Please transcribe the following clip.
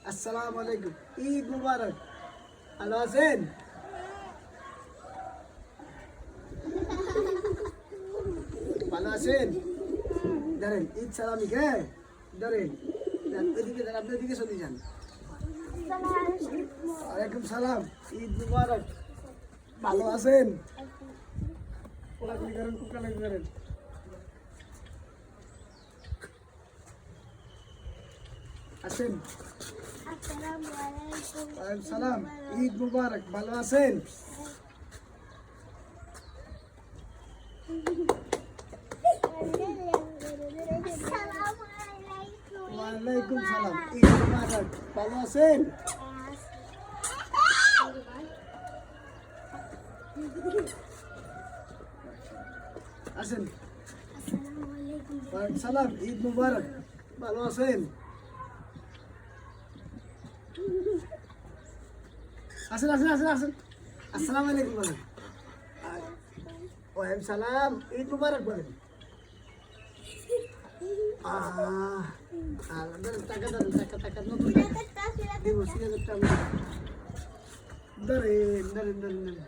আসসালামু আলাইকুম, ঈদ মুবারক। ভালো আছেন? ভালো আছেন? ধরেন ঈদ সালামি কে ধরেন, এদিকে যান, আপনি এদিকে চলে যান। ওয়ালাইকুম সালাম, ঈদ মুবারক। ভালো আছেন? কোলাকুলি করেন, কোলাকুলি করেন। আছেন? ওয়ালাইকুম সালাম, ঈদ মুবারক। ভালো আছেন? ওয়ালাইকুম সালাম, ঈদ মুবারক। ভালো আছেন? আছেন? ওয়ালাইকুম সালাম, ঈদ মুবারক। ভালো আছেন? আসেন আসেন আসেন আসেন। আসসালামু আলাইকুম বলেন। ওয়ালাইকুম সালাম, ঈদ মুবারক বলেন। টাকা দেন, টাকা টাকা নতুন টাকা দিব, 3000 টাকা ধরেন ধরেন ধরেন ধরেন।